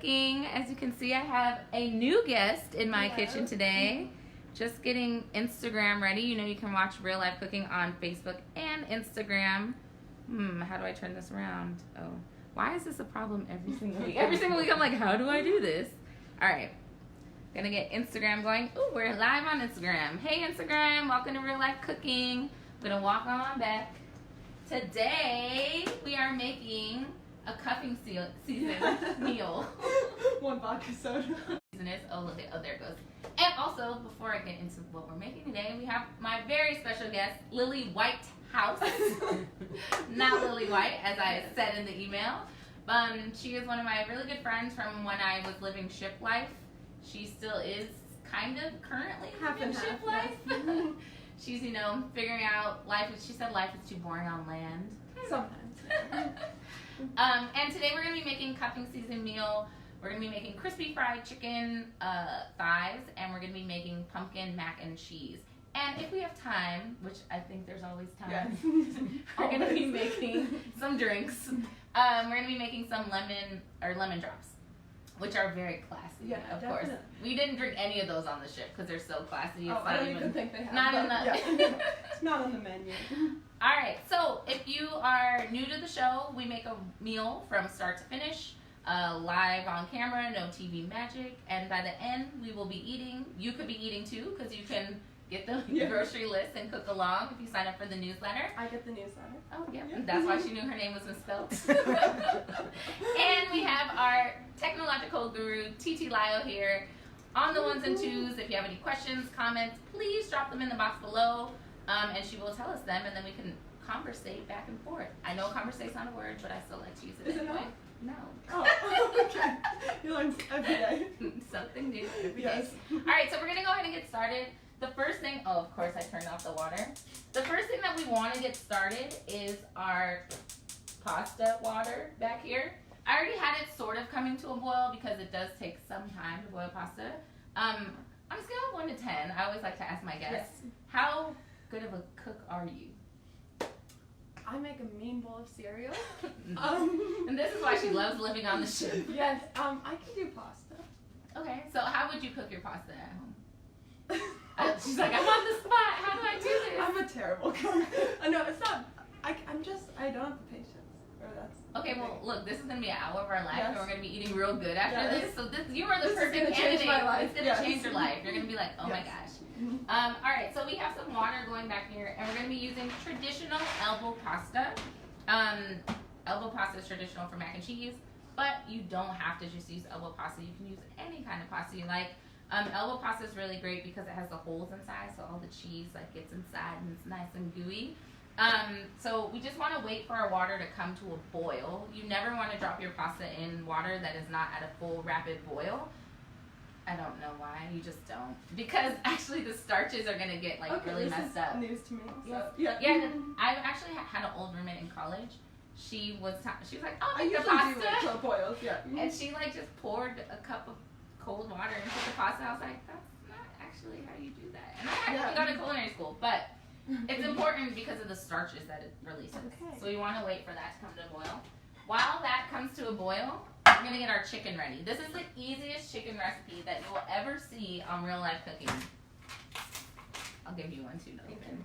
Cooking. As you can see, I have a new guest in my kitchen today. Just getting Instagram ready. You know you can watch Real Life Cooking on Facebook and Instagram. How do I turn this around? Oh, why is this a problem every single week? Every single week I'm like, how do I do this? All right. Gonna get Instagram going. Ooh, we're live on Instagram. Hey Instagram, welcome to Real Life Cooking. I'm gonna walk on back. Today we are making a cuffing season meal. One vodka soda. Oh, look at, there it goes. And also, before I get into what we're making today, we have my very special guest, Lily Whitehouse. Not Lily White, as I said in the email. She is one of my really good friends from when I was living ship life. She still is kind of currently living ship life. Yes. She's, you know, figuring out life. She said life is too boring on land. Sometimes. And today we're going to be making cuffing season meal. We're going to be making crispy fried chicken thighs, and we're going to be making pumpkin mac and cheese. And if we have time, which I think there's always time, yes. We're going to be making some drinks. We're going to be making some lemon drops, which are very classy, yeah, of definitely. course. We didn't drink any of those on the ship because they're so classy. Oh, I don't even think they have. Not in the. Yeah. It's not on the menu. All right, so if you are new to the show, we make a meal from start to finish, live on camera, no TV magic, and by the end we will be eating. You could be eating too, because you can get the grocery list and cook along if you sign up for the newsletter. I get the newsletter. Oh yeah, that's why she knew her name was misspelled. And we have our technological guru, TT Lio, here on the ones and twos. If you have any questions, comments, please drop them in the box below. And she will tell us them, and then we can conversate back and forth. I know conversate's not a word, but I still like to use it anyway. No. Oh, okay. You learn every day. Something new every day. All right, so we're going to go ahead and get started. The first thing, of course I turned off the water. The first thing that we want to get started is our pasta water back here. I already had it sort of coming to a boil because it does take some time to boil pasta. On a scale of 1 to 10, I always like to ask my guests, how good of a cook are you? I make a mean bowl of cereal. And this is why she loves living on the ship. Yes, I can do pasta. Okay, so how would you cook your pasta at home? She's like, I'm on the spot. How do I do this? I'm a terrible cook. No, it's not. I don't have the patience. Okay, well, look, this is going to be an hour of our life, and we're going to be eating real good after this. So you are the perfect candidate. Change my life. It's going to change your life. You're going to be like, oh my gosh. All right, so we have some water going back here, and we're going to be using traditional elbow pasta. Elbow pasta is traditional for mac and cheese, but you don't have to just use elbow pasta. You can use any kind of pasta you like. Elbow pasta is really great because it has the holes inside, so all the cheese gets inside and it's nice and gooey. So we just want to wait for our water to come to a boil. You never want to drop your pasta in water that is not at a full rapid boil. I don't know why, you just don't. Because actually the starches are going to get really messed up. News to me. So, yeah, I actually had an old roommate in college. She was like, oh, I make the usually pasta. do it till it boils, yeah. And she just poured a cup of cold water into the pasta. I was like, that's not actually how you do that. And I actually got to culinary school, but it's important because of the starches that it releases. Okay. So we want to wait for that to come to a boil. While that comes to a boil, we're going to get our chicken ready. This is the easiest chicken recipe that you will ever see on Real Life Cooking. I'll give you one too, Nathan.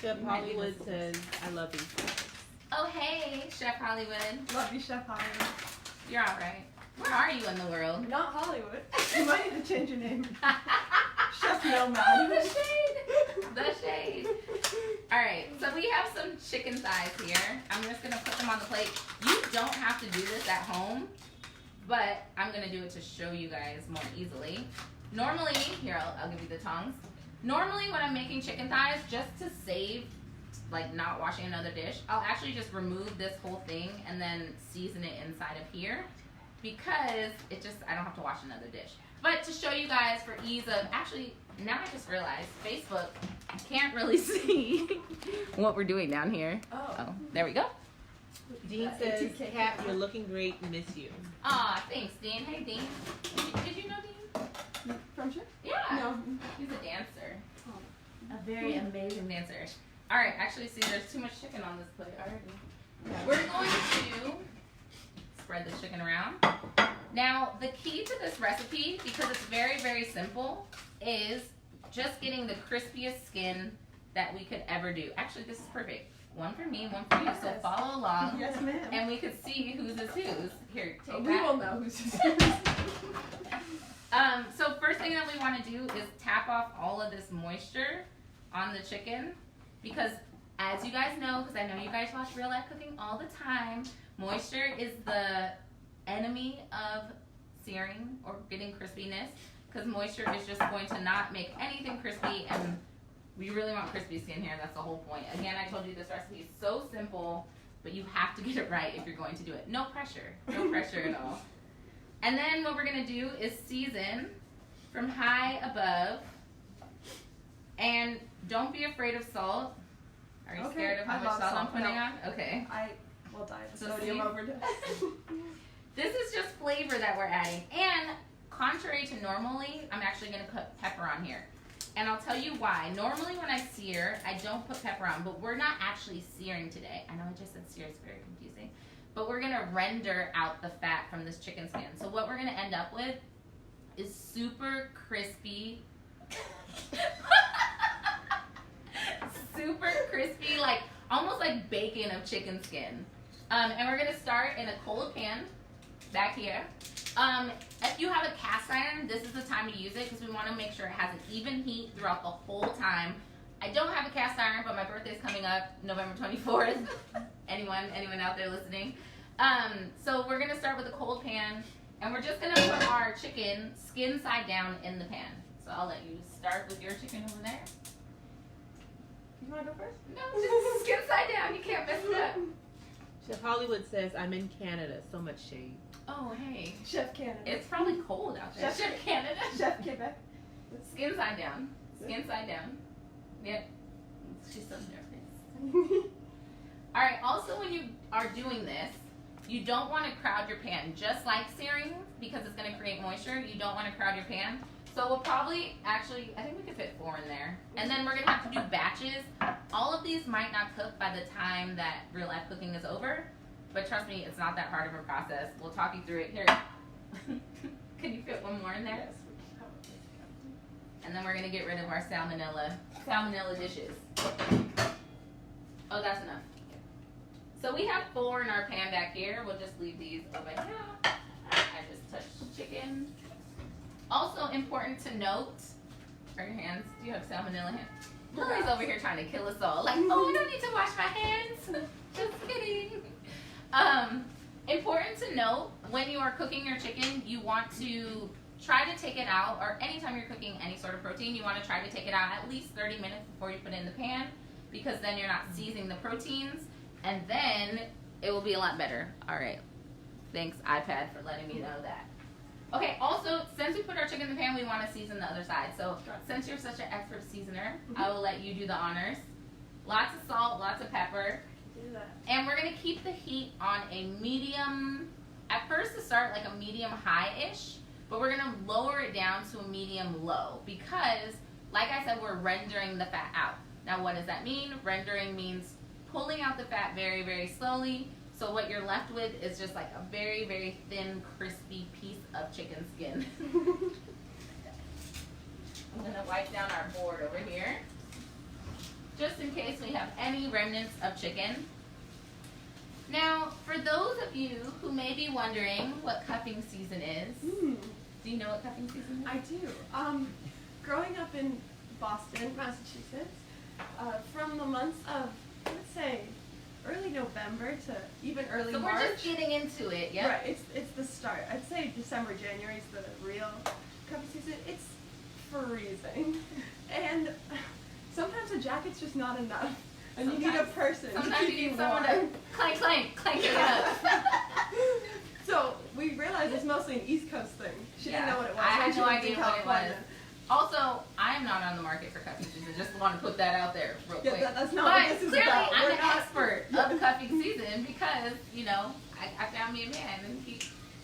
Chef Hollywood says, I love these guys. Oh, hey, Chef Hollywood. Love you, Chef Hollywood. You're all right. Where are you in the world? Not Hollywood. You might need to change your name. Chef Nomad. Oh, the shade. The shade. All right, so we have some chicken thighs here. I'm just going to put them on the plate. You don't have to do this at home, but I'm going to do it to show you guys more easily. Normally, here, I'll give you the tongs. Normally, when I'm making chicken thighs, just to save, not washing another dish, I'll actually just remove this whole thing and then season it inside of here. Because I don't have to wash another dish. But to show you guys for ease of, actually, now I just realized Facebook can't really see what we're doing down here. Oh, there we go. Dean says, Kat, you're looking great, miss you. Aw, thanks, Dean. Hey, Dean. Did you know Dean? From Chip? Yeah. No. He's a dancer. A very amazing dancer. All right, actually, see, there's too much chicken on this plate already. We're going to spread the chicken around. Now, the key to this recipe, because it's very, very simple, is just getting the crispiest skin that we could ever do. Actually, this is perfect. One for me, one for you. So follow along. Yes, ma'am. And we could see whose is whose. Here, take We that. will know who's whose. So first thing that we want to do is tap off all of this moisture on the chicken, because as you guys know, because I know you guys watch Real Life Cooking all the time, moisture is the enemy of searing or getting crispiness, because moisture is just going to not make anything crispy, and we really want crispy skin here. That's the whole point. Again, I told you this recipe is so simple, but you have to get it right if you're going to do it. No pressure at all. And then what we're gonna do is season from high above, and don't be afraid of salt. Are you scared of how much salt I'm putting on? Okay. I will die of So sodium see? overdose. This is just flavor that we're adding. And contrary to normally, I'm actually gonna put pepper on here. And I'll tell you why. Normally when I sear, I don't put pepper on, but we're not actually searing today. I know I just said sear, it's very confusing. But we're gonna render out the fat from this chicken skin. So what we're gonna end up with is super crispy, super crispy, like almost like bacon of chicken skin. And we're gonna start in a cold pan back here. If you have a cast iron, this is the time to use it, because we want to make sure it has an even heat throughout the whole time. I don't have a cast iron, but my birthday's coming up November 24th. Anyone out there listening? So we're gonna start with a cold pan, and we're just gonna put our chicken skin side down in the pan. So I'll let you start with your chicken over there. You want to go first? No, just skin side down. You can't mess it up. Chef Hollywood says, I'm in Canada. So much shade. Oh, hey. Chef Canada. It's probably cold out there. Chef Canada. Chef Quebec. Skin side down. Skin side down. Yep. She's so nervous. Alright, also when you are doing this, you don't want to crowd your pan. Just like searing, because it's going to create moisture, you don't want to crowd your pan. So we'll probably, actually, I think we could fit 4 in there. And then we're going to have to do batches. All of these might not cook by the time that Real Life Cooking is over. But trust me, it's not that hard of a process. We'll talk you through it. Here. Can you fit 1 more in there? Yes. And then we're going to get rid of our salmonella dishes. Oh, that's enough. So we have 4 in our pan back here. We'll just leave these over here. I just touched chicken. Also important to note, for your hands, do you have salmonella hands? Lily's over here trying to kill us all. Like, oh, I don't need to wash my hands. Just kidding. Important to note, when you are cooking your chicken, you want to try to take it out, or anytime you're cooking any sort of protein, you want to try to take it out at least 30 minutes before you put it in the pan, because then you're not seizing the proteins, and then it will be a lot better. All right. Thanks, iPad, for letting me know that. Okay, also, since we put our chicken in the pan, we want to season the other side. So, since you're such an expert seasoner, I will let you do the honors. Lots of salt, lots of pepper. Do that. And we're going to keep the heat on a medium, at first to start, like a medium high-ish, but we're going to lower it down to a medium low, because, like I said, we're rendering the fat out. Now, what does that mean? Rendering means pulling out the fat very, very slowly. So what you're left with is just like a very, very thin, crispy piece of chicken skin. I'm going to wipe down our board over here, just in case we have any remnants of chicken. Now, for those of you who may be wondering what cuffing season is, do you know what cuffing season is? I do. Growing up in Boston, Massachusetts, from the months of, let's say, early November to even early March. So we're just getting into it, yeah? Right, it's the start. I'd say December, January is the real cuffing season. It's freezing. And sometimes a jacket's just not enough. And you need a person. Sometimes you need someone to clank it up. So we realized it's mostly an East Coast thing. She didn't know what it was. I had no idea what it was. California. Also, I am not on the market for cuffing season. Just want to put that out there real quick. That's not but what this is clearly, about. I'm an expert of cuffing season because, you know, I found me a man and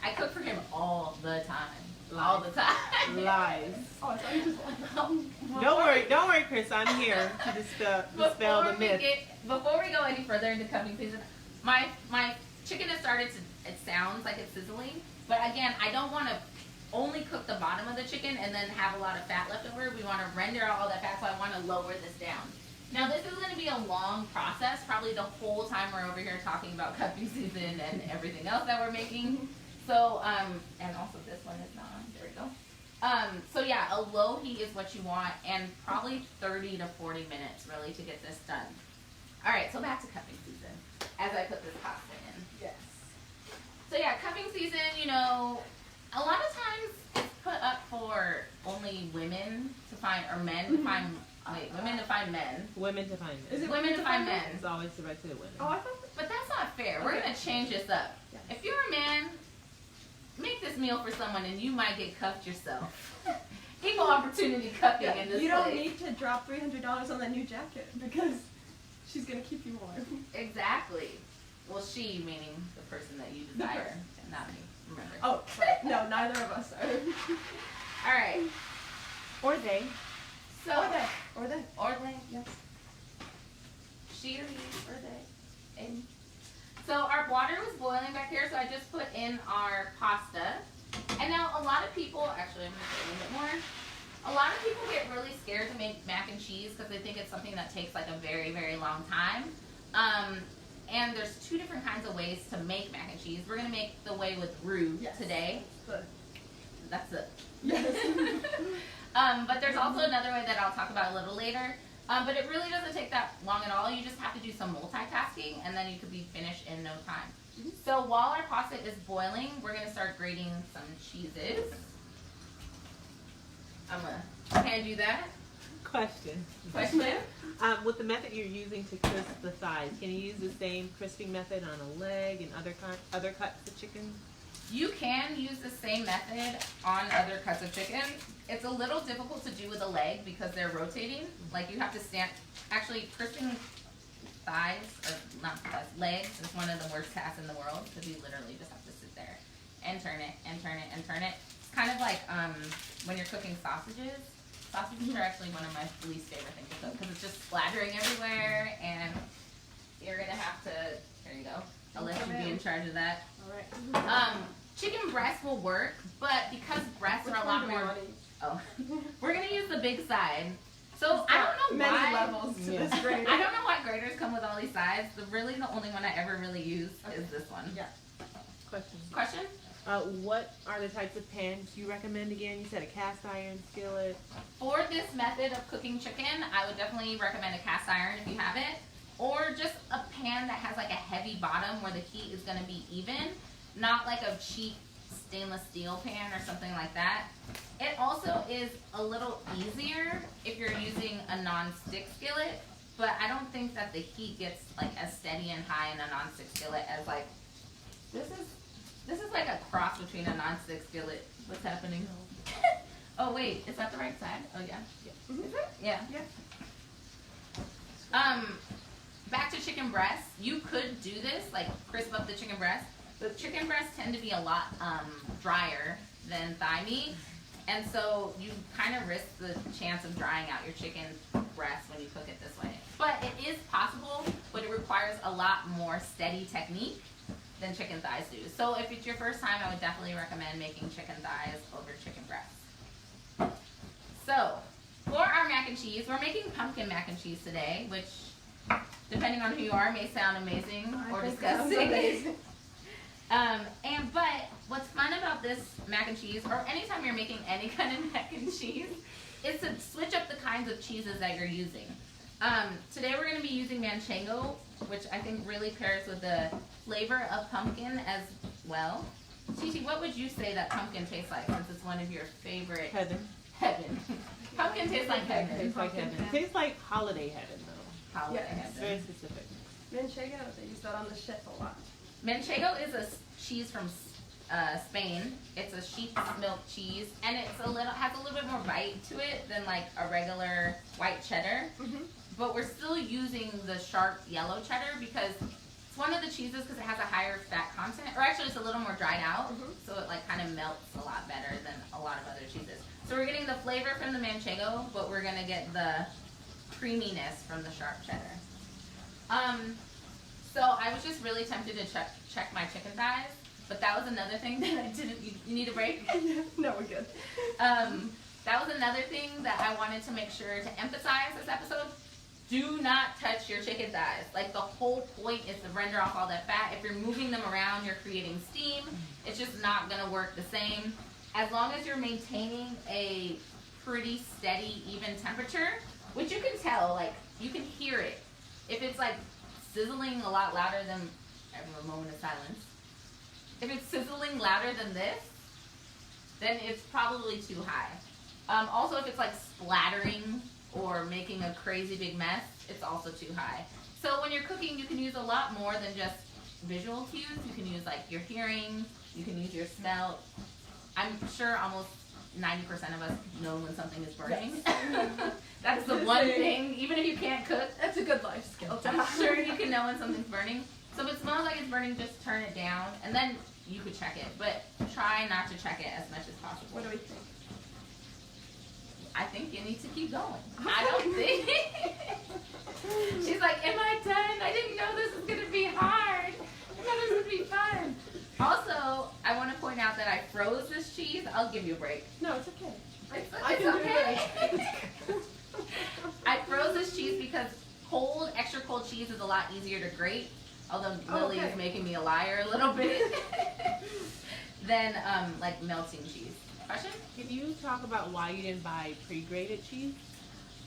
I cook for him all the time. All the time. Lies. Oh, I thought you just Don't worry, Chris. I'm here to dispel the myth. Before we go any further into cuffing season, my chicken has started to it sounds like it's sizzling. But again, I don't want to only cook the bottom of the chicken and then have a lot of fat left over. We want to render out all that fat, so I want to lower this down. Now this is going to be a long process, probably the whole time we're over here talking about cuffing season and everything else that we're making. So, and also this one is not on, there we go. So yeah, a low heat is what you want, and probably 30 to 40 minutes really to get this done. All right, so back to cuffing season as I put this pasta in. Yes. So yeah, cuffing season, you know, a lot of times it's put up for only women to find, or men to find, women to find men. Women to find men. Is it Women to find men. It's always directed at women. Oh, I thought. But that's not fair. We're Okay. gonna change this up. Yes. If you're a man, make this meal for someone and you might get cuffed yourself. Equal opportunity cuffing in this You don't place. need to drop $300 on that new jacket because she's gonna keep you warm. Exactly. Well, she meaning the person that you desire, and not me. Remember. Oh, right. No, neither of us are. All right. Or they. So Or they. or they. Yes. She or he or they. And so our water was boiling back here, so I just put in our pasta. And now a lot of people, actually I'm gonna put a little bit more. A lot of people get really scared to make mac and cheese because they think it's something that takes like a very, very long time. And there's two different kinds of ways to make mac and cheese. We're gonna make the way with roux today. But That's it. yes. But there's also another way that I'll talk about a little later. But it really doesn't take that long at all. You just have to do some multitasking, and then you could be finished in no time. So while our pasta is boiling, we're going to start grating some cheeses. I'm going to hand you that. Question. Question? With the method you're using to crisp the thighs, can you use the same crisping method on a leg and other cuts of chicken? You can use the same method on other cuts of chicken. It's a little difficult to do with a leg because they're rotating. Like you have to stand, actually crisping thighs, or not thighs, legs is one of the worst tasks in the world because you literally just have to sit there and turn it and turn it and turn it. It's kind of like when you're cooking sausages. Sausages are actually one of my least favorite things to cook because it's just splattering everywhere, and you're gonna have to, there you go. I'll let you be in charge of that. Alright. Chicken breast will work, but because breasts are a lot more. Oh, we're gonna use the big side. So I don't know many why. levels to this grater. I don't know why graters come with all these sides. The only one I ever really use is this one. Yeah. Question. Question? What are the types of pans you recommend again? You said a cast iron skillet. For this method of cooking chicken, I would definitely recommend a cast iron if you have it, or just a pan that has like a heavy bottom where the heat is gonna be even, not like a cheap stainless steel pan or something like that. It also is a little easier if you're using a non-stick skillet, but I don't think that the heat gets like as steady and high in a non-stick skillet as like, this is like a cross between a non-stick skillet. What's happening? Oh wait, is that the right side? Oh yeah. Mhm. Is it? Yeah. Yeah. Back to chicken breasts. You could do this, like crisp up the chicken breast. But chicken breasts tend to be a lot drier than thigh meat. And so you kind of risk the chance of drying out your chicken breast when you cook it this way. But it is possible, but it requires a lot more steady technique than chicken thighs do. So if it's your first time, I would definitely recommend making chicken thighs over chicken breasts. So for our mac and cheese, we're making pumpkin mac and cheese today, which depending on who you are may sound amazing or disgusting. But what's fun about this mac and cheese, or anytime you're making any kind of mac and cheese, is to switch up the kinds of cheeses that you're using. Today we're going to be using manchego, which I think really pairs with the flavor of pumpkin as well. Titi, what would you say that pumpkin tastes like, since it's one of your favorite? Heaven. Heaven. Pumpkin tastes like heaven. Tastes like heaven. Tastes like holiday heaven though. Holiday Yes. It's very heaven. specific. Manchego, they use that on the chef a lot. Manchego is a cheese from Spain. It's a sheep's milk cheese, and has a little bit more bite to it than like a regular white cheddar. But we're still using the sharp yellow cheddar because it's one of the cheeses because it has a higher fat content, or actually it's a little more dried out, so it like kind of melts a lot better than a lot of other cheeses. So we're getting the flavor from the manchego, but we're gonna get the creaminess from the sharp cheddar. So I was just really tempted to check my chicken thighs, but that was another thing that I didn't. You need a break? No, we're good. That was another thing that I wanted to make sure to emphasize this episode. Do not touch your chicken thighs. Like, the whole point is to render off all that fat. If you're moving them around, you're creating steam. It's just not gonna work the same. As long as you're maintaining a pretty steady, even temperature, which you can tell, like, you can hear it. If it's like sizzling a lot louder than, a moment of silence. If it's sizzling louder than this, then it's probably too high. Also, if it's like splattering or making a crazy big mess, it's also too high. So when you're cooking, you can use a lot more than just visual cues. You can use like your hearing, you can use your smell. I'm sure almost 90% of us know when something is burning. Yes. That's the one thing, even if you can't cook. That's a good life skill to I'm have. sure you can know when something's burning. So if it smells like it's burning, just turn it down, and then you could check it. But try not to check it as much as possible. What do we think? I think you need to keep going. I don't think. She's like, am I done? I didn't know this was going to be hard. I thought this would be fun. Also, I want to point out that I froze this cheese. I'll give you a break. No, it's okay. It's okay. I froze this cheese because extra cold cheese is a lot easier to grate. Although Lily is making me a liar a little bit. Than like melting cheese. Question? Can you talk about why you didn't buy pre-grated cheese?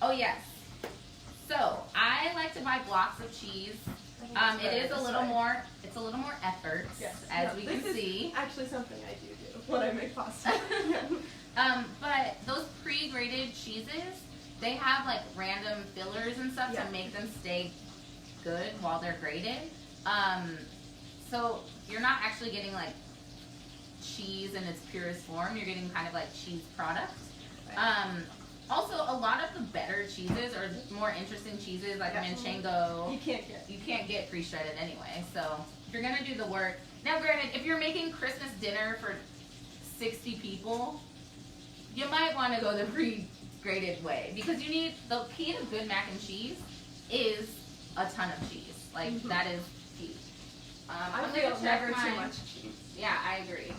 Oh yes. So I like to buy blocks of cheese. It is a little more. It's a little more effort, as we can see. Actually, something I do when I make pasta. But those pre-grated cheeses, they have like random fillers and stuff to make them stay good while they're grated. So you're not actually getting like cheese in its purest form. You're getting kind of like cheese product. Also, a lot of the better cheeses or more interesting cheeses like Manchego, you can't get pre-shredded anyway. So if you're gonna do the work, now granted, if you're making Christmas dinner for 60 people, you might want to go the pre-grated way, because you need, the key to good mac and cheese is a ton of cheese. Like that is key. I I'm feel gonna never check too my, much cheese. Yeah, I agree.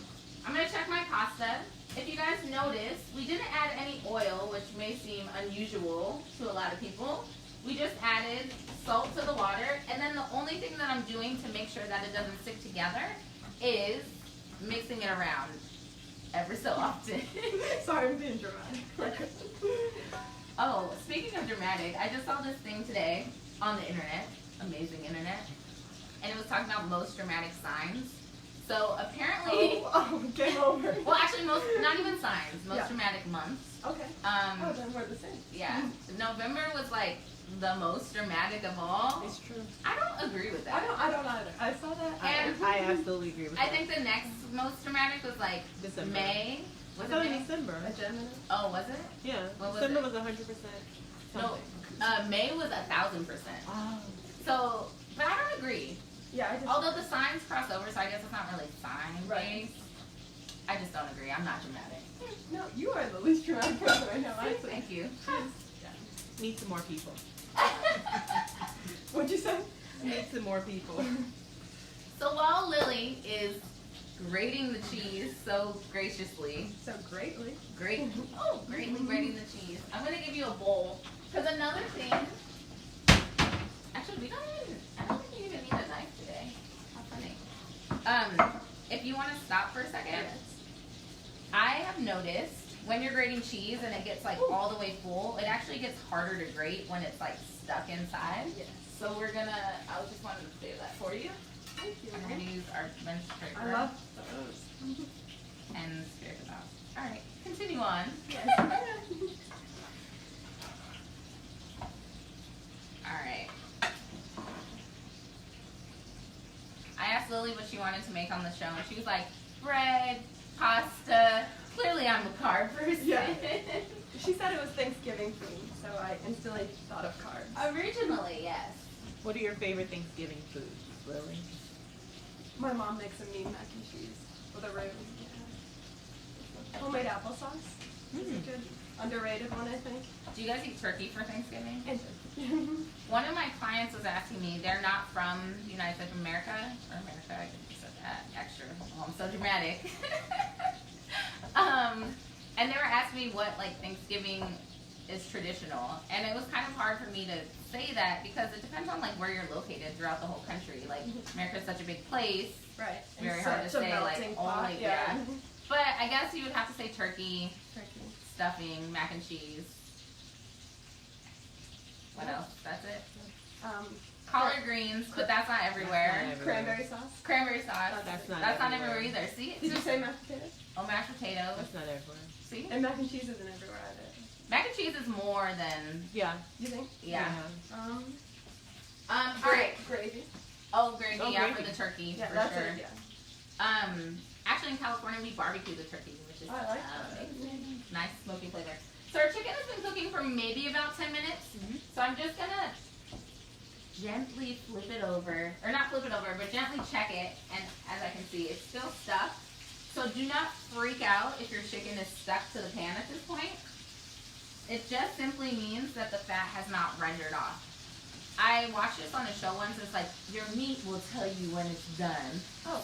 I'm gonna check my pasta. If you guys notice, we didn't add any oil, which may seem unusual to a lot of people. We just added salt to the water, and then the only thing that I'm doing to make sure that it doesn't stick together is mixing it around ever so often. Sorry, I'm being dramatic. Oh, speaking of dramatic, I just saw this thing today on the internet, amazing internet, and it was talking about most dramatic signs. So apparently, game over. Well, actually, not even signs, most dramatic months. Okay. Then we're the same. Yeah, November was like the most dramatic of all. It's true. I don't agree with that. I don't either. I saw that. And I absolutely agree with that. I think the next most dramatic was like December. May. Was I thought it May? December. A Gemini. Oh, was it? Yeah. What was December it? was 100%. No, May was 1,000%. Oh. So, but I don't agree. Yeah, Although the signs cross over, so I guess it's not really sign based. Right. I just don't agree. I'm not dramatic. No, you are the least dramatic person I know. Actually. Thank you. Need some more people. What'd you say? Need some more people. So while Lily is grating the cheese so graciously, So greatly. greatly grating the cheese, I'm gonna give you a bowl. Cause another thing, actually I don't think you even need a knife today. How funny. If you want to stop for a second, I have noticed when you're grating cheese and it gets like all the way full, it actually gets harder to grate when it's like stuck inside. Yes. So I just wanted to do that for you. Thank you. I'm going to use our bench scraper. I love those. And scrape it off. Alright, continue on. Yes. Alright. I asked Lily what she wanted to make on the show, and she was like, bread, pasta. Clearly I'm a carb person. Yeah. She said it was Thanksgiving themed, so I instantly thought of carbs. Originally, yes. What are your favorite Thanksgiving foods, Lily? My mom makes a mean mac and cheese with a roux. Yeah. Homemade applesauce. Is it good? underrated one, I think. Do you guys eat turkey for Thanksgiving? And One of my clients was asking me, they're not from the United States of America, or America, I could have said that extra, well, I'm so dramatic. And they were asking me what, like, Thanksgiving is traditional, and it was kind of hard for me to say that because it depends on, like, where you're located throughout the whole country. Like, America's such a big place, right. it's very hard to say, like, only, yeah. But I guess you would have to say turkey, stuffing, mac and cheese. What else? That's it? Collard greens, but that's not everywhere. Cranberry sauce. Cranberry sauce. That's not everywhere either. See? Did you say mashed potatoes? Oh, mashed potatoes. That's not everywhere. See? And mac and cheese isn't everywhere either. Mac and cheese is more than, Yeah. You think? yeah. Alright, gravy. Oh, gravy, Oh, yeah, gravy. for the turkey, Yeah, for that's sure. it, yeah. Actually in California we barbecue the turkey, which is I like that. nice smoky flavor. So our chicken has been cooking for maybe about 10 minutes. So I'm just gonna gently flip it over, or not flip it over, but gently check it, and as I can see, it's still stuck. So do not freak out if your chicken is stuck to the pan at this point. It just simply means that the fat has not rendered off. I watched this on a show once, it's like, your meat will tell you when it's done. Oh.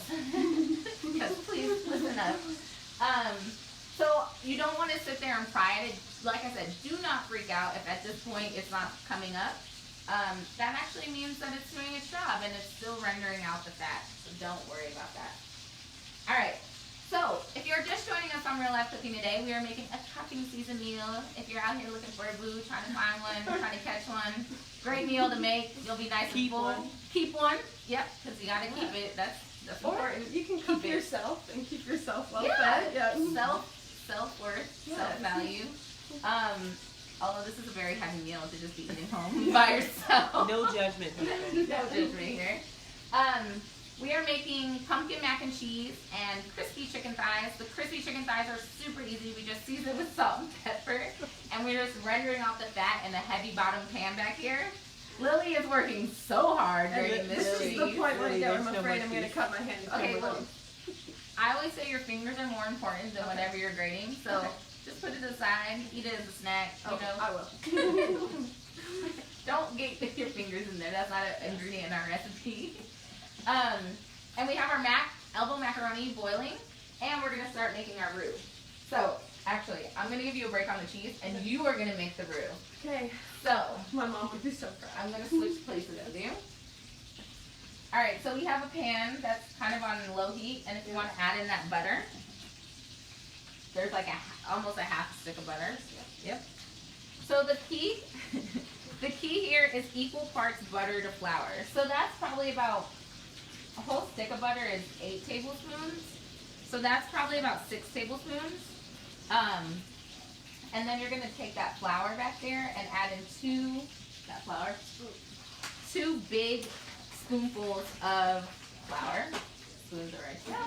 Because please listen up. So you don't want to sit there and fry it. Like I said, do not freak out if at this point it's not coming up. That actually means that it's doing its job and it's still rendering out the fat. So don't worry about that. All right. So if you're just joining us on Real Life Cooking today, we are making a cuffing season meal. If you're out here looking for a boo, trying to find one, trying to catch one, great meal to make. You'll be nice and full. Keep one. Yep, because you gotta keep it. That's important. You can cook yourself and keep yourself well Yeah. fed. Yeah. Self-worth, Yes. self-value. Although this is a very heavy meal to just be eating home by yourself. No judgment. No judgment here. We are making pumpkin mac and cheese and crispy chicken thighs. The crispy chicken thighs are super easy. We just season with salt and pepper, and we're just rendering off the fat in a heavy bottom pan back here. Lily is working so hard during This is the point where Really, I'm there's so afraid much I'm going to cheese. cut my hand. Okay, well, I always say your fingers are more important than whatever you're grating, so just put it aside, eat it as a snack, you know. I will. Don't get your fingers in there, that's not an ingredient in our recipe. And we have our elbow macaroni boiling, and we're gonna start making our roux. So, actually, I'm gonna give you a break on the cheese, and you are gonna make the roux. Okay. So, My mom would be so proud. I'm gonna switch places with you. Alright, so we have a pan that's kind of on low heat, and if you want to add in that butter, there's like almost a half stick of butter. Yep. So the key here is equal parts butter to flour. So that's probably about, a whole stick of butter is 8 tablespoons. So that's probably about 6 tablespoons. And then you're gonna take that flour back there and add in 2 big spoonfuls of flour. Spoons are right there.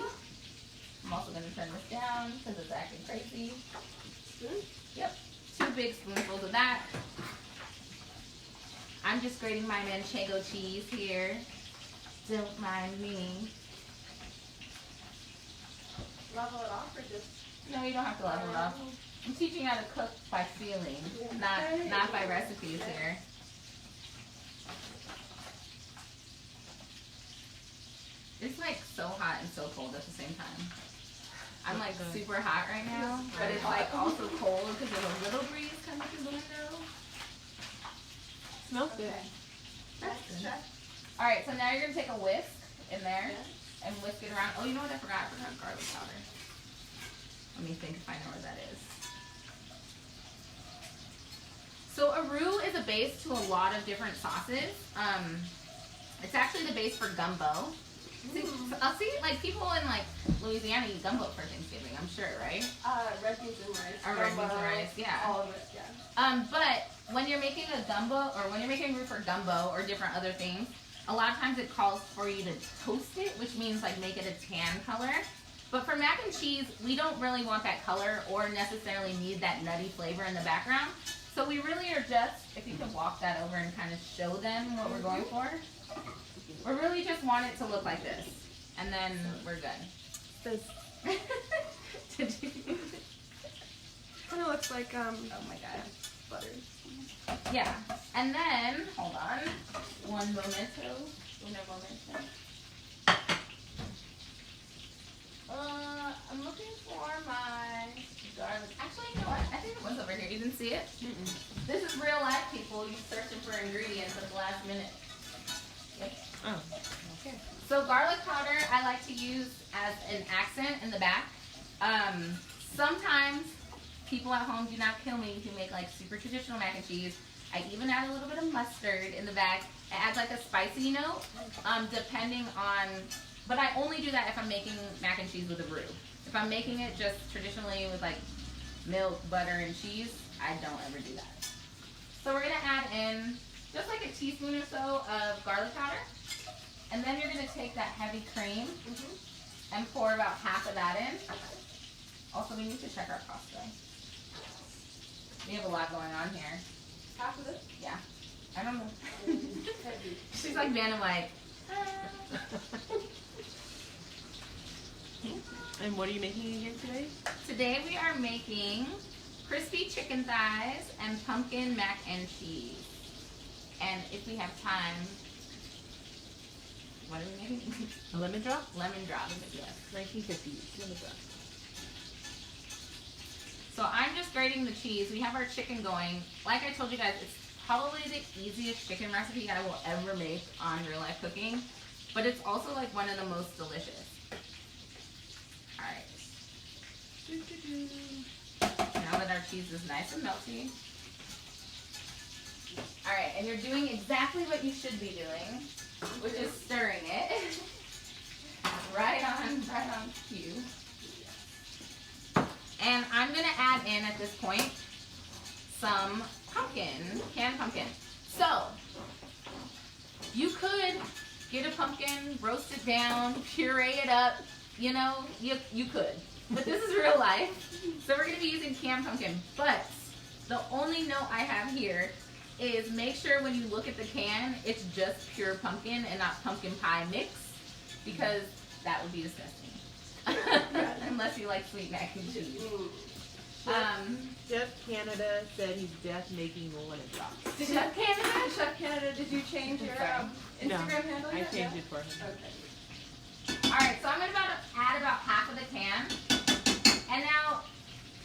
I'm also gonna turn this down because it's acting crazy. Spoon? Yep. 2 big spoonfuls of that. I'm just grating my manchego cheese here. Don't mind me. Level it off or just? No, you don't have to level it off. I'm teaching you how to cook by feeling, not by recipes here. It's like so hot and so cold at the same time. I'm like super hot right now, but it's like also cold because there's a little breeze coming through the window. Smells good. That's good. All right, so now you're gonna take a whisk in there and whisk it around. Oh, you know what I forgot? I forgot garlic powder. Let me think if I know where that is. So a roux is a base to a lot of different sauces. It's actually the base for gumbo. See, I'll see, like, people in, like, Louisiana eat gumbo for Thanksgiving, I'm sure, right? Red beans and rice. Or red beans and rice, yeah. All of it, yeah. But when you're making a gumbo, or when you're making roux for gumbo or different other things, a lot of times it calls for you to toast it, which means, like, make it a tan color. But for mac and cheese, we don't really want that color or necessarily need that nutty flavor in the background. So we really are just, if you could walk that over and kind of show them what we're going for. We really just want it to look like this. And then we're good. Kind of looks looks like Oh my god. butter. Yeah. And then, hold on. One momento. Uno momento. I'm looking for my garlic. Actually, you know what? I think it was over here. You didn't see it? Mm-mm. This is real life, people. You searching for ingredients at the last minute. Yep. Oh, okay. So garlic powder I like to use as an accent in the back. Sometimes people at home do not kill me who make like super traditional mac and cheese. I even add a little bit of mustard in the back. It adds like a spicy note, depending on, but I only do that if I'm making mac and cheese with a roux. If I'm making it just traditionally with like milk, butter, and cheese, I don't ever do that. So we're gonna add in just like a teaspoon or so of garlic powder. And then you're gonna take that heavy cream and pour about half of that in. Also, we need to check our pasta. We have a lot going on here. Half of this? Yeah. I don't know. She's like Vanna White. And what are you making again today? Today we are making crispy chicken thighs and pumpkin mac and cheese. And if we have time, what are we making? A lemon drop? Lemon drop, yes. 1950s lemon drop. So I'm just grating the cheese. We have our chicken going. Like I told you guys, it's probably the easiest chicken recipe I will ever make on Real Life Cooking. But it's also like one of the most delicious. Alright. Now that our cheese is nice and melty. Alright, and you're doing exactly what you should be doing, which is stirring it. Right on cue. And I'm gonna add in at this point some pumpkin, canned pumpkin. So, you could get a pumpkin, roast it down, puree it up, you know, you could. But this is real life, so we're gonna be using canned pumpkin. But the only note I have here is make sure when you look at the can, it's just pure pumpkin and not pumpkin pie mix, because that would be disgusting. Unless you like sweet mac and cheese. Chef Canada said he's deaf making the lemon drop. Chef Canada? Chef Canada, did you change your Instagram handle I yet? changed it for him. Okay. Alright, so I'm going to add about half of the can. And now,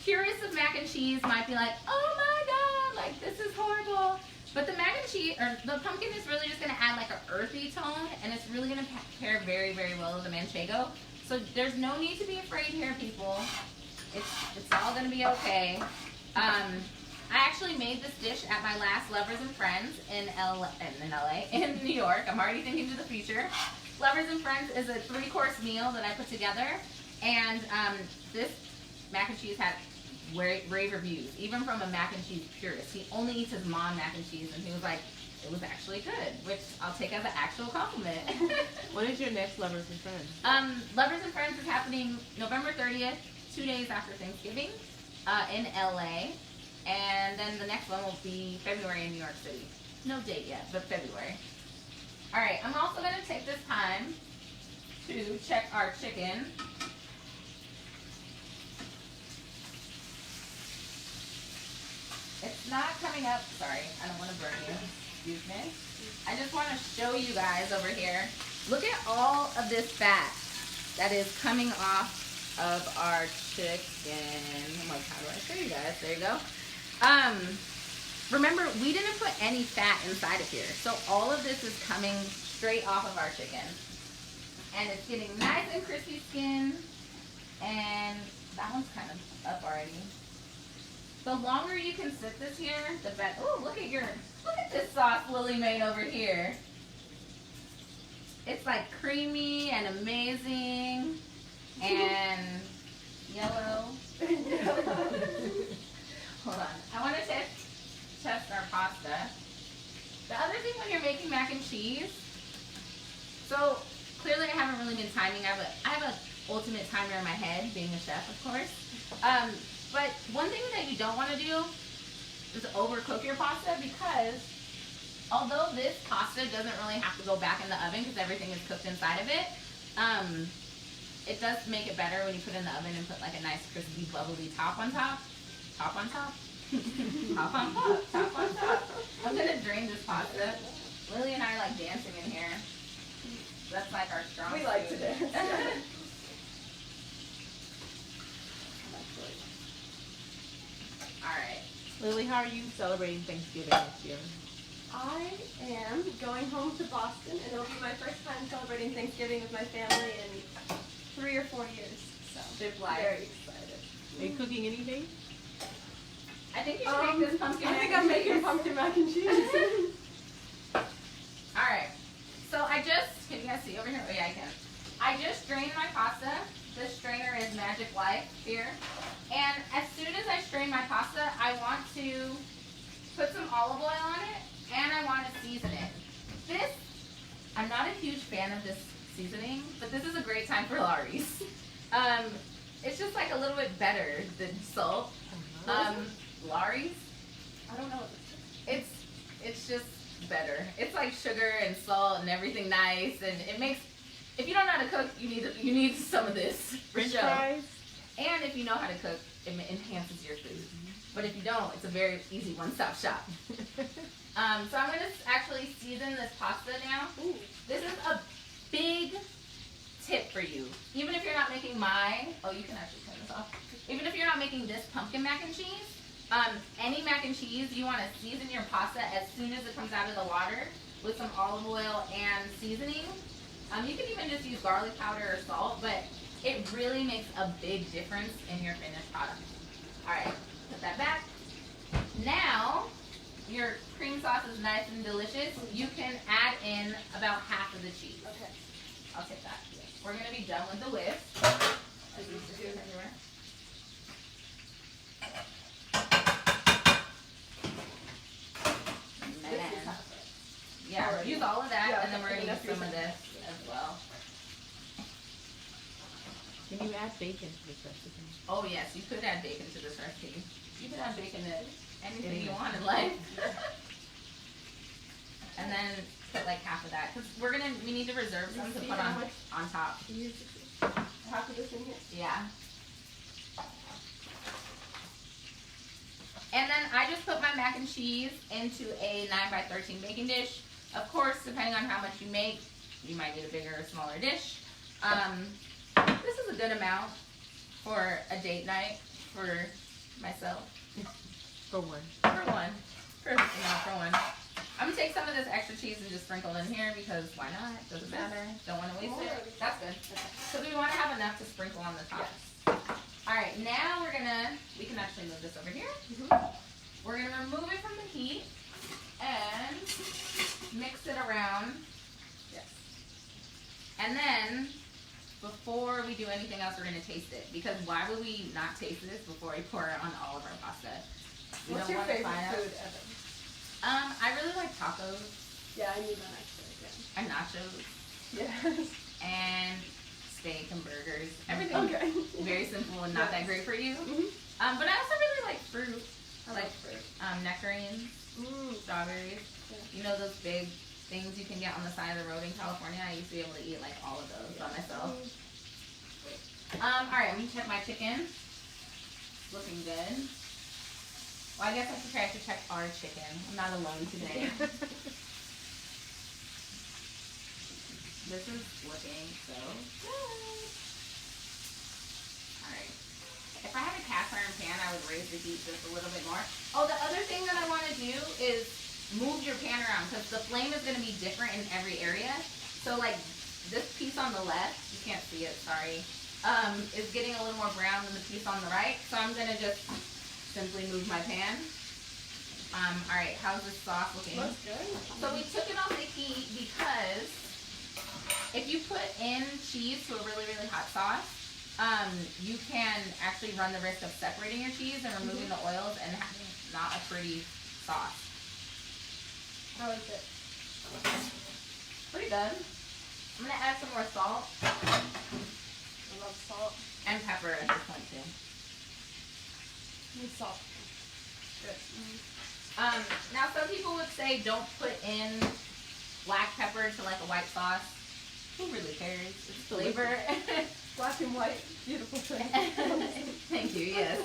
purists of mac and cheese might be like, oh my god, like this is horrible. But the mac and cheese, or the pumpkin is really just going to add like an earthy tone, and it's really going to pair very, very well with the manchego. So there's no need to be afraid here, people. It's all going to be okay. I actually made this dish at my last Lovers and Friends in New York. I'm already thinking to the future. Lovers and Friends is a 3-course meal that I put together, and this mac and cheese had rave reviews, even from a mac and cheese purist. He only eats his mom mac and cheese, and he was like, it was actually good, which I'll take as an actual compliment. When is your next Lovers and Friends? Lovers and Friends is happening November 30th, 2 days after Thanksgiving, in LA. And then the next one will be February in New York City. No date yet, but February. Alright, I'm also going to take this time to check our chicken. It's not coming up. Sorry, I don't want to burn you. Excuse me. I just want to show you guys over here. Look at all of this fat that is coming off of our chicken. I'm like, how do I show you guys? There you go. Remember, we didn't put any fat inside of here. So all of this is coming straight off of our chicken. And it's getting nice and crispy skin. And that one's kind of up already. The longer you can sit this here, the better. Oh, look at this sauce Lily made over here. It's like creamy and amazing and yellow. Hold on. I want to test our pasta. The other thing when you're making mac and cheese, so clearly I haven't really been timing. I have a ultimate timer in my head, being a chef, of course. But one thing that you don't want to do is overcook your pasta, because although this pasta doesn't really have to go back in the oven because everything is cooked inside of it, it does make it better when you put it in the oven and put like a nice crispy bubbly top on top. top on top. Top on top, top on top. I'm gonna drain this pasta. Lily and I like dancing in here. That's like our strong We like to suit. dance. Alright. Lily, how are you celebrating Thanksgiving this year? I am going home to Boston, and it'll be my first time celebrating Thanksgiving with my family in 3 or 4 years. So Live life. very excited. Are you cooking anything? I think you should make this pumpkin I mac think and I'm making cheese. pumpkin mac and cheese. Alright. So I just, can you guys see over here? Oh yeah, I can. I just drained my pasta. This strainer is Magic Life here. And as soon as I strain my pasta, I want to put some olive oil on it, and I want to season it. This, I'm not a huge fan of this seasoning, but this is a great time for Laurie's. It's just like a little bit better than salt. Laurie's, I don't know what this is. it's just better. It's like sugar and salt and everything nice, and it makes, if you don't know how to cook, you need some of this for French sure. fries? And if you know how to cook, it enhances your food. But if you don't, it's a very easy one-stop shop. So I'm gonna actually season this pasta now. Ooh. This is a big tip for you. Even if you're not making you can actually turn this off. Even if you're not making this pumpkin mac and cheese, any mac and cheese, you want to season your pasta as soon as it comes out of the water with some olive oil and seasoning. You can even just use garlic powder or salt, but it really makes a big difference in your finished product. Alright, put that back. Now, your cream sauce is nice and delicious. You can add in about half of the cheese. Okay. I'll take that. We're going to be done with the whisk. This is half it. Yeah, Already. use all of that, Yeah, and then we're okay, going to use enough some of reason. this as well. Can you add bacon to this recipe? Oh yes, you could add bacon to this recipe. You could add bacon to anything you want in life. And then put like half of that, because we need to reserve some to See put how on much- top. Use half of this in here. Yeah. And then I just put my mac and cheese into a 9x13 baking dish. Of course, depending on how much you make, you might need a bigger or smaller dish. This is a good amount for a date night for myself. For one. For one. For one. I'm gonna take some of this extra cheese and just sprinkle in here because why not? Doesn't matter. Don't want to waste it. That's good. Because we want to have enough to sprinkle on the top. Alright, now we can actually move this over here. We're gonna remove it from the heat and mix it around. Yes. And then, before we do anything else, we're gonna taste it. Because why would we not taste this before we pour it on all of our pasta? We What's don't your wanna favorite find out. food ever? I really like tacos Yeah, I need that actually again. and nachos Yes. and steak and burgers. Everything Okay. very simple and not that great for you. Mhm. But I also really like fruit. I like fruit. nectarines, strawberries. Yeah. You know those big things you can get on the side of the road in California? I used to be able to eat like all of those by myself. Alright, I'm gonna check my chicken. Looking good. Well, I guess I should try to check our chicken. I'm not alone today. This is looking so good. Alright. If I had a cast iron pan, I would raise the heat just a little bit more. Oh, the other thing that I want to do is move your pan around because the flame is going to be different in every area. So like this piece on the left, you can't see it, sorry, is getting a little more brown than the piece on the right. So I'm going to just simply move my pan. Alright, how's this sauce looking? Looks good. So we took it off the heat because if you put in cheese to a really, really hot sauce, you can actually run the risk of separating your cheese and removing the oils and having not a pretty sauce. How is it? Pretty good. I'm going to add some more salt I love salt. and pepper at this point too. Need salt. Good. Now some people would say don't put in black pepper to like a white sauce. Who really cares? It's flavor. Black and white, beautiful thing. Thank you, yes.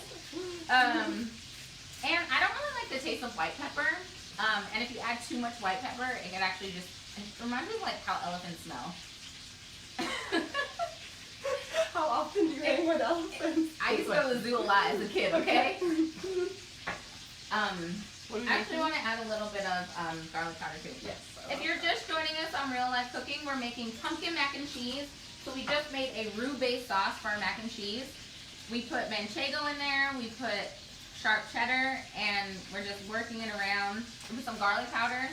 the taste of white pepper. And if you add too much white pepper, it can actually just, it reminds me of like how elephants smell. How often do you hang with elephants? I used to go to the zoo a lot as a kid, okay? What are we I actually making? want to add a little bit of garlic powder too. Yes. If you're just joining us on Real Life Cooking, we're making pumpkin mac and cheese. So we just made a roux-based sauce for our mac and cheese. We put manchego in there, we put sharp cheddar, and we're just working it around. We put some garlic powder,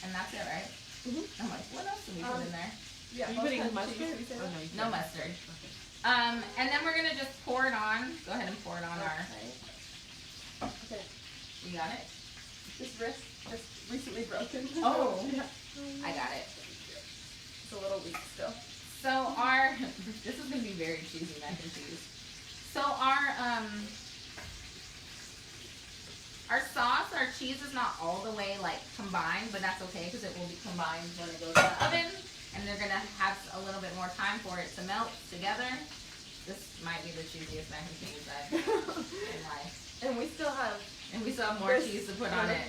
and that's it, right? Mm-hmm. I'm like, what else did we put in there? Yeah. Are you both putting kinds of mustard? cheese, we say Oh, that? no, you No said- mustard. Okay. And then we're gonna just pour it on. Go ahead and pour it on our. Okay. You got it? This wrist just recently broken. Oh. Yeah. I got it. It's a little weak still. So this is gonna be very cheesy mac and cheese. So our sauce, our cheese is not all the way like combined, but that's okay because it will be combined when it goes in the oven, and they're gonna have a little bit more time for it to melt together. This might be the cheesiest mac and cheese I've in life, And we still have and we still have more cheese to put on it.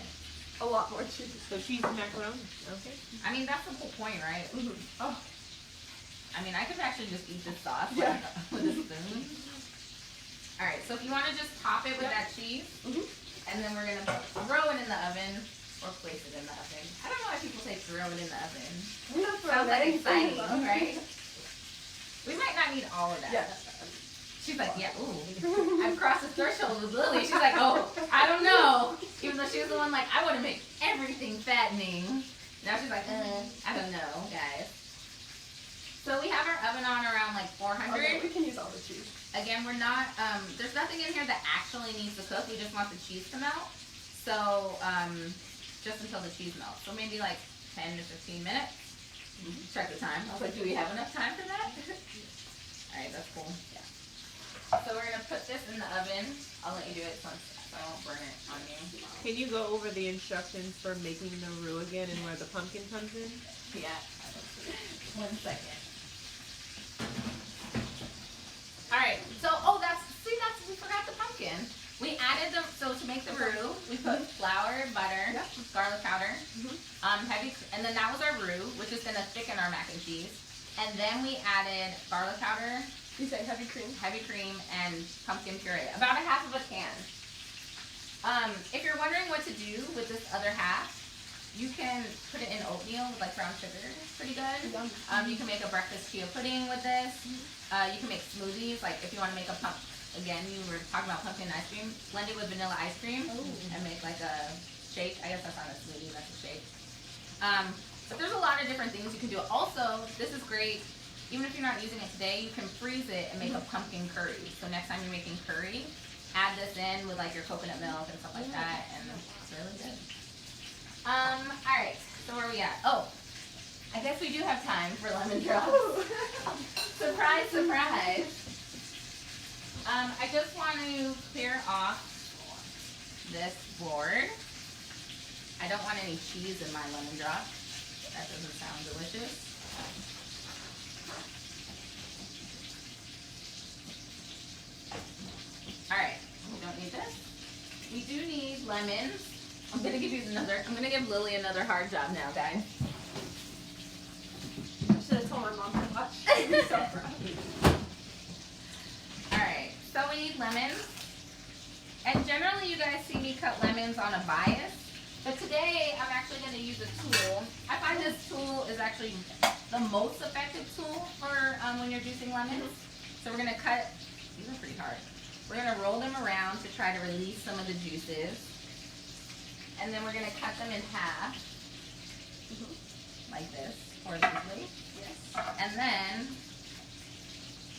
a lot more cheese. So cheese and macaroni. Okay. I mean, that's the whole point, right? Mm-hmm. Oh. I mean, I could actually just eat this sauce Yeah. with a spoon. All right, so if you want to just top it with Yep. that cheese, Mm-hmm. and then we're gonna throw it in the oven or place it in the oven. I don't know why people say throw it in the oven. I'm not Sounds like anything exciting, about it. right? We might not need all of that. Yeah. She's like, yeah, ooh. I've crossed the threshold with Lily. She's like, oh, I don't know. Even though she was the one like, I want to make everything fattening. Now she's like, I don't know, guys. So we have our oven on around like 400. Okay, we can use all the cheese. Again, we're not, there's nothing in here that actually needs to cook. We just want the cheese to melt. So, just until the cheese melts. So maybe like 10 to 15 minutes. Check the time. I was like, do we have enough time for that? Alright, that's cool. Yeah. So we're gonna put this in the oven. I'll let you do it so I won't burn it on you. Can you go over the instructions for making the roux again and where the pumpkin comes in? Yeah. 1 second. Alright, so, we forgot the pumpkin. We added so to make the roux, we put flour, butter, Yep. garlic powder, Mm-hmm. and then that was our roux, which is gonna thicken our mac and cheese. And then we added garlic powder, You say heavy cream. heavy cream, and pumpkin puree. About a half of a can. If you're wondering what to do with this other half, you can put it in oatmeal with like brown sugar. It's pretty good. Yum. You can make a breakfast chia pudding with this. You can make smoothies. Like if you want to make a again, you were talking about pumpkin ice cream. Blend it with vanilla ice cream and make like a shake. I guess that's not a smoothie, that's a shake. But there's a lot of different things you can do. Also, this is great. Even if you're not using it today, you can freeze it and make a pumpkin curry. So next time you're making curry, add this in with like your coconut milk and stuff like that, and it's really good. Alright, so where are we at? Oh, I guess we do have time for lemon drops. Surprise, surprise. I just want to clear off this board. I don't want any cheese in my lemon drop. That doesn't sound delicious. Alright, we don't need this. We do need lemons. I'm gonna give Lily another hard job now, guys. I should have told my mom to watch. I'd be so proud. Alright, so we need lemons. And generally you guys see me cut lemons on a bias. But today I'm actually going to use a tool. I find this tool is actually the most effective tool for when you're juicing lemons. So we're going to cut, these are pretty hard. We're going to roll them around to try to release some of the juices. And then we're going to cut them in half. Like this, horizontally. Yes. And then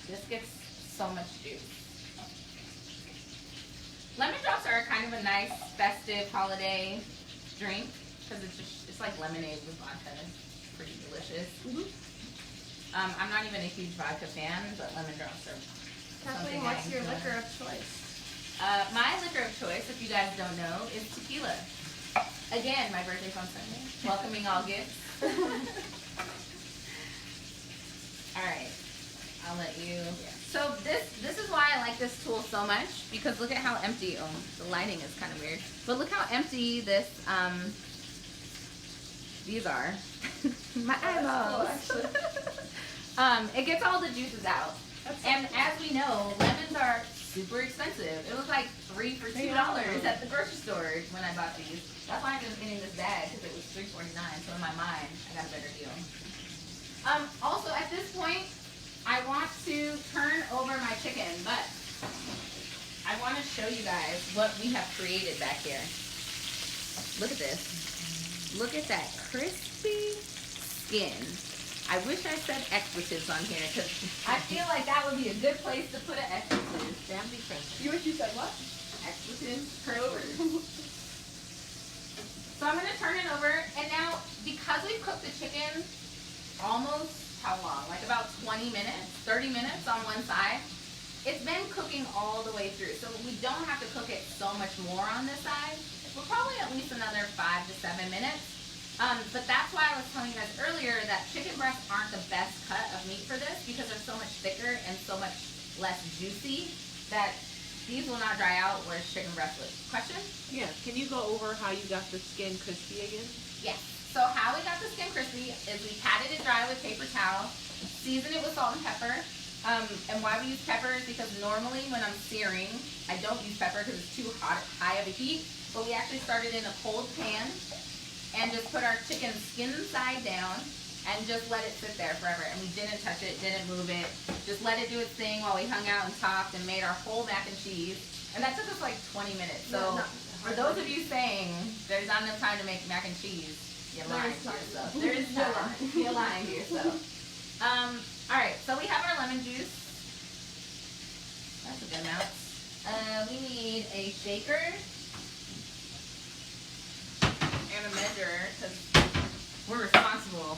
this gets so much juice. Lemon drops are kind of a nice festive holiday drink because it's like lemonade with vodka. It's pretty delicious. I'm not even a huge vodka fan, but lemon drops are something Kathleen, what's I your enjoy. liquor of choice? My liquor of choice, if you guys don't know, is tequila. Again, my birthday's on Sunday. Welcoming all gifts. All right, I'll let you. Yes. So this is why I like this tool so much, because look at how empty, oh, the lighting is kind of weird, but look how empty this, these are. My eyeballs. Cool, it gets all the juices out. And as we know, lemons are super expensive. It was like 3 for $2 at the grocery store when I bought these. That's why I'm just getting this bag, because it was $3.49. So in my mind, I got a better deal. Also at this point, I want to turn over my chicken, but I want to show you guys what we have created back here. Look at this. Look at that crispy skin. I wish I said expletives on here, because I feel like that would be a good place to put an expletive. Family friendly. You wish you said what? Expletives, curse words. So I'm going to turn it over, and now because we've cooked the chicken almost, how long? Like about 20 minutes, 30 minutes on one side. It's been cooking all the way through, so we don't have to cook it so much more on this side. We're probably at least another 5 to 7 minutes. But that's why I was telling you guys earlier that chicken breasts aren't the best cut of meat for this, because they're so much thicker and so much less juicy that these will not dry out, whereas chicken breast would. Question? Yeah. Can you go over how you got the skin crispy again? Yes. So how we got the skin crispy is we patted it dry with paper towel, seasoned it with salt and pepper. And why we use pepper is because normally when I'm searing, I don't use pepper because it's too high of a heat. But we actually started in a cold pan and just put our chicken skin side down and just let it sit there forever. And we didn't touch it, didn't move it. Just let it do its thing while we hung out and talked and made our whole mac and cheese. And that took us like 20 minutes. So for those of you saying there's not enough time to make mac and cheese, you're lying to yourself. There is time. You're lying to yourself. Alright, so we have our lemon juice. That's a good amount. We need a shaker and a measure, because we're responsible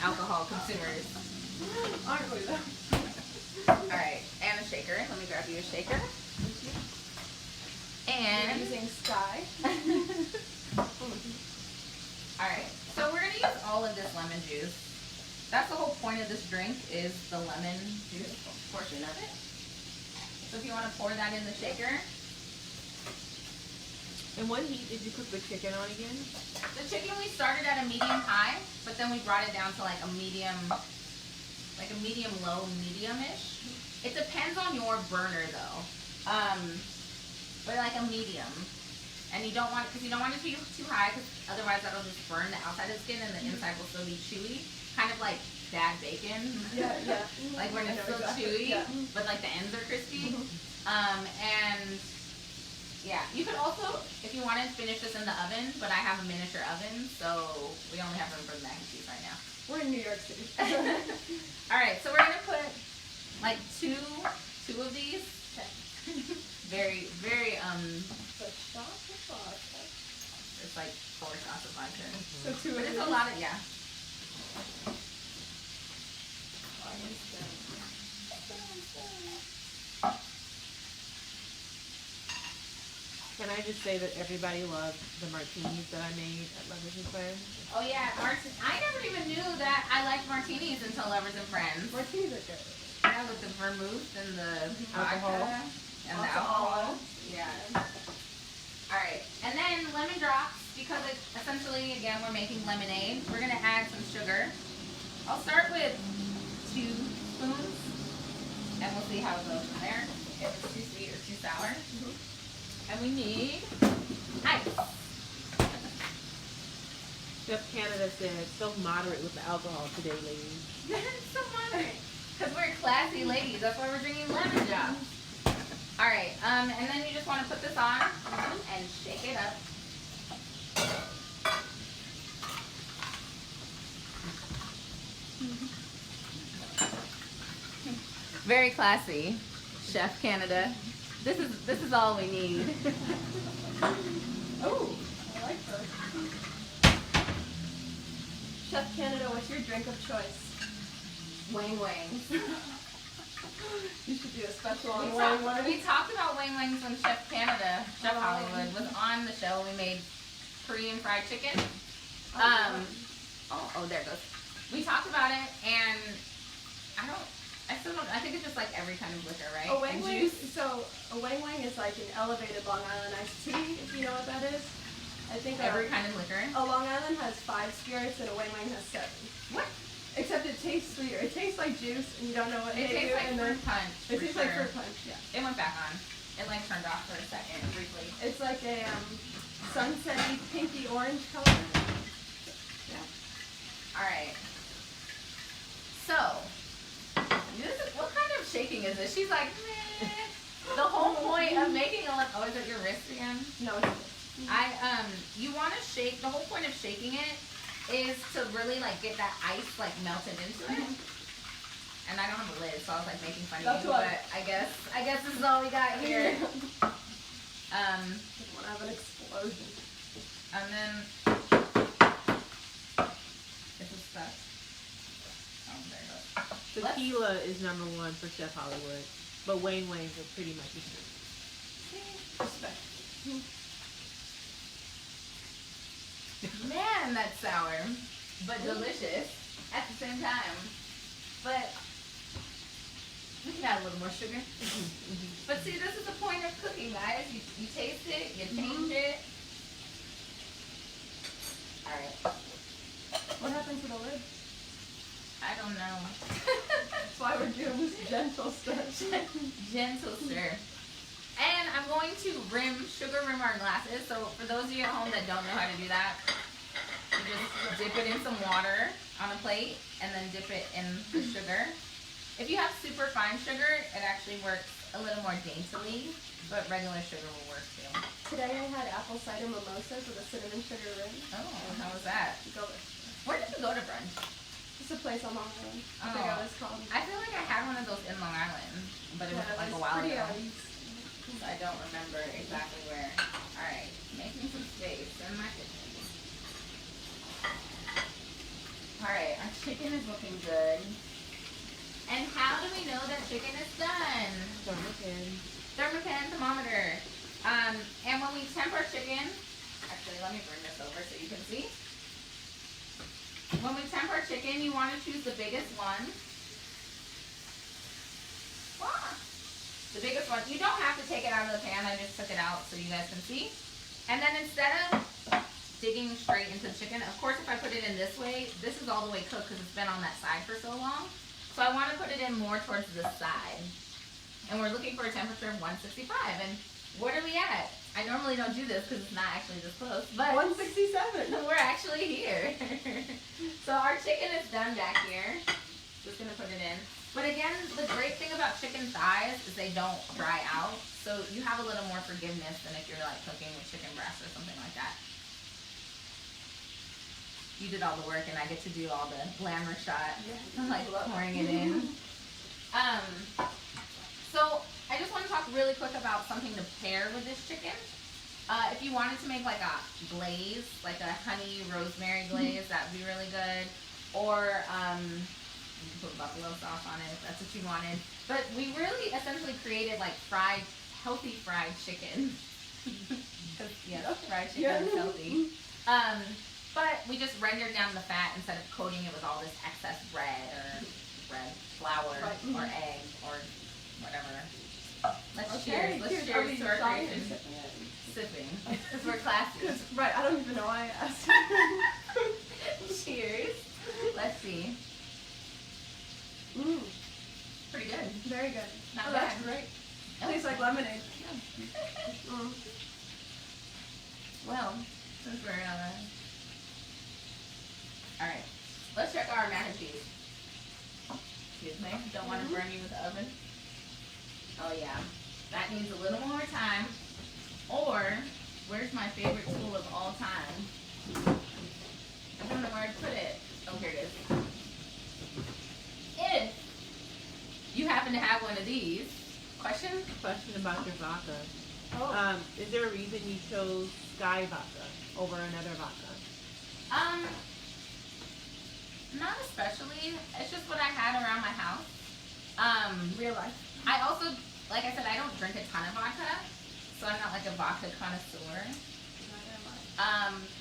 alcohol consumers. Aren't we though? Alright, and a shaker. Let me grab you a shaker. And You're using Sky. Alright, so we're going to use all of this lemon juice. That's the whole point of this drink, is the lemon juice portion of it. So if you want to pour that in the shaker. And what heat did you cook the chicken on again? The chicken we started at a medium high, but then we brought it down to like a medium low, medium-ish. It depends on your burner though. But like a medium. And you don't want it, because you don't want it to be too high, because otherwise that'll just burn the outside of the skin and the inside will still be chewy. Kind of like bad bacon. Yeah. Like when it's still chewy, but like the ends are crispy. And yeah, you could also, if you wanted, finish this in the oven, but I have a miniature oven, so we only have room for the mac and cheese right now. We're in New York City. Alright, so we're gonna put like two of these. Very, very, it's like 4 shots of vodka. So 2 But of it's these. a lot of, yeah. Can I just say that everybody loved the martinis that I made at Lovers and Friends? Oh yeah, I never even knew that I liked martinis until Lovers and Friends. Martinis are good. Yeah, with the vermouth and the Alcohol. vodka and the alcohol. Yeah. Alright, and then lemon drops, because it's essentially, again, we're making lemonade. We're going to add some sugar. I'll start with 2 spoons, and we'll see how it goes from there. If it's too sweet or too sour. And we need ice. Chef Canada said, so moderate with the alcohol today, ladies. It's so moderate. Because we're classy ladies. That's why we're drinking lemon drops. Alright, and then you just want to put this on and shake it up. Very classy, Chef Canada. This is all we need. Oh, I like those. Chef Canada, what's your drink of choice? Wang wangs. You should do a special on wine wine. We talked about wang wangs when Chef Canada, Chef Hollywood, was on the show. We made Korean fried chicken. Oh, there it goes. We talked about it, and I I still don't. I think it's just like every kind of liquor, right? A wang And wang. juice. So a wang wang is like an elevated Long Island iced tea. If you know what that is. I think Every kind of liquor. a Long Island has 5 spirits and a wang wang has 7. What? Except it tastes sweeter. It tastes like juice, and you don't know what It hit tastes you. like And fruit punch. it for tastes like sure. fruit punch. Yeah. It went back on. It like turned off for a second, briefly. It's like a sunsetty pinky orange color. Yeah. All right. So, this is, what kind of shaking is this? She's like, meh. The whole point of making a oh, is it your wrist again? No, it's You want to shake. The whole point of shaking it is to really like get that ice like melted into it. And I don't have a lid, so I was like making fun of That's you, what- but I guess this is all we got here. I want to have an explosion. And then this is stuck. Oh, there it goes. Tequila is number 1 for Chef Hollywood, but Wang Wangs are pretty much the same. Respect. Man, that's sour, but delicious at the same time. But we can add a little more sugar. But see, this is the point of cooking, guys. You taste it, you change it. All right. What happened to the lid? I don't know. That's why we're doing this gentle stuff. Gentle stir. And I'm going to sugar rim our glasses. So for those of you at home that don't know how to do that, you just dip it in some water on a plate and then dip it in the sugar. If you have super fine sugar, it actually works a little more daintily, but regular sugar will work too. Today I had apple cider mimosas with a cinnamon sugar rim. Oh, how was that? Delicious. Where did you go to brunch? It's a place on Long Island. I forgot what it's called. I feel like I had one of those in Long Island, but it was Yeah, like a it's while pretty ago. ice. So I don't remember exactly where. Alright, making some space in my kitchen. Alright, our chicken is looking good. And how do we know that chicken is done? Thermopan thermometer. And when we temp our chicken, actually let me bring this over so you can see. When we temp our chicken, you want to choose the biggest one. Ah, the biggest one. You don't have to take it out of the pan. I just took it out so you guys can see. And then instead of digging straight into the chicken, of course if I put it in this way, this is all the way cooked because it's been on that side for so long. So I want to put it in more towards the side. And we're looking for a temperature of 165. And what are we at? I normally don't do this because it's not actually this close, but 167. we're actually here. So our chicken is done back here. Just gonna put it in. But again, the great thing about chicken thighs is they don't dry out. So you have a little more forgiveness than if you're like cooking with chicken breast or something like that. You did all the work and I get to do all the glamour shot. I'm like pouring it in. So I just want to talk really quick about something to pair with this chicken. If you wanted to make like a glaze, like a honey rosemary glaze, that would be really good. Or you can put buffalo sauce on it if that's what you wanted. But we really essentially created like healthy fried chicken. Because fried chicken is healthy. But we just rendered down the fat instead of coating it with all this excess bread flour or egg or whatever. Let's cheers. Let's cheers to our creation. Sipping. Because we're classy. Right, I don't even know why I asked. Cheers. Let's see. Pretty good. Very good. Not oh, bad. That's great. Tastes like lemonade. Well, since we're alright. Let's check our mac and cheese. Excuse me. Don't want to burn you with the oven. Oh yeah. That needs a little more time. Or, where's my favorite tool of all time? I don't know where to put it. Oh, here it is. If you happen to have one of these, question about your vodka. Oh. Is there a reason you chose Sky vodka over another vodka? Not especially. It's just what I had around my house. Real life. I also, like I said, I don't drink a ton of vodka, so I'm not like a vodka connoisseur.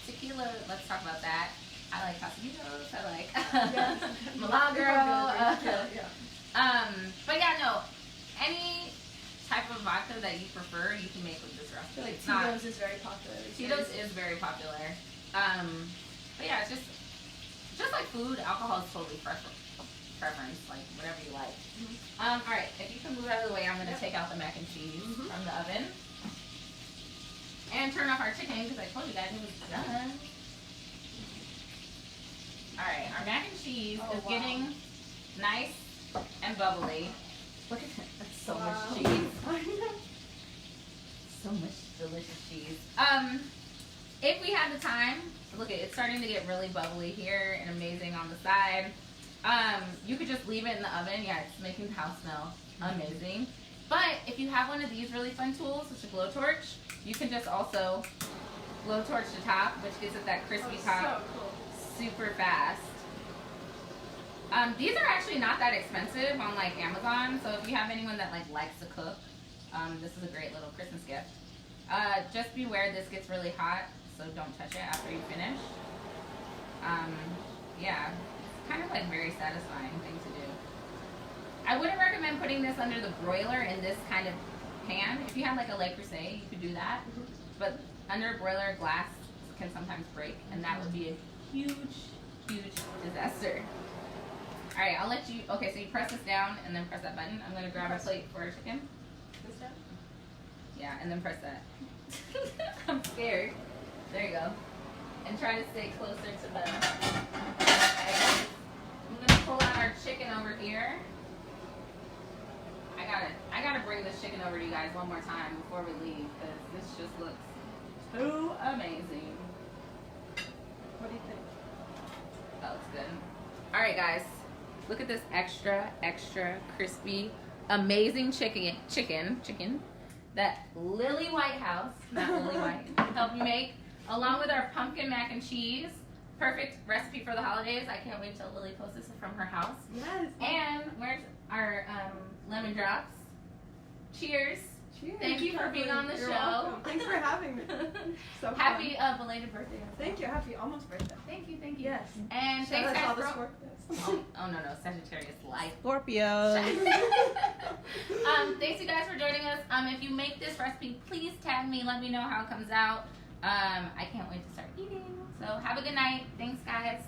Tequila, let's talk about that. I like Casamigos, I like Milagro. But yeah, no. Any type of vodka that you prefer, you can make with this I feel recipe. like It's not. Tito's is very popular. these Tito's days. is very popular. But yeah, it's just like food, alcohol is totally preference, like whatever you like. All right, if you can move out of the way, I'm gonna take out the mac and cheese from the oven and turn off our chicken because I told you guys it was done. All right, our mac and cheese is getting nice and bubbly. Look at that, that's so much cheese. So much delicious cheese. If we had the time, look at it, it's starting to get really bubbly here and amazing on the side. You could just leave it in the oven. Yeah, it's making the house smell amazing. But if you have one of these really fun tools, which is a blowtorch, you can just also blowtorch the top, which gives it that crispy top So cool. super fast. These are actually not that expensive on like Amazon, so if you have anyone that likes to cook, this is a great little Christmas gift. Just beware this gets really hot, so don't touch it after you finish. Yeah, it's kind of like very satisfying thing to do. I wouldn't recommend putting this under the broiler in this kind of pan. If you had like a Le Creuset, you could do that. But under a broiler, glass can sometimes break, and that would be a huge, huge disaster. All right, I'll let you, okay, so you press this down and then press that button. I'm gonna grab a plate for our chicken. This down? Yeah, and then press that. I'm scared. There you go. And try to stay closer to the egg. I'm gonna pull out our chicken over here. I gotta bring this chicken over to you guys one more time before we leave because this just looks so amazing. What do you think? That looks good. All right, guys. Look at this extra crispy, amazing chicken that Lily Whitehouse, not Lily White, helped me make, along with our pumpkin mac and cheese. Perfect recipe for the holidays. I can't wait till Lily posts this from her house. Yes. And where's our lemon drops? Cheers. Cheers. Thank you for being on the You're show. welcome. Thanks for having me. So fun. Happy belated birthday. Thank you. Happy almost birthday. Thank you. Yes. And Shout thanks out to guys all for... the Scorpios. Oh no, Sagittarius life. Scorpio. Thanks you guys for joining us. If you make this recipe, please tag me. Let me know how it comes out. I can't wait to start eating. So have a good night. Thanks guys.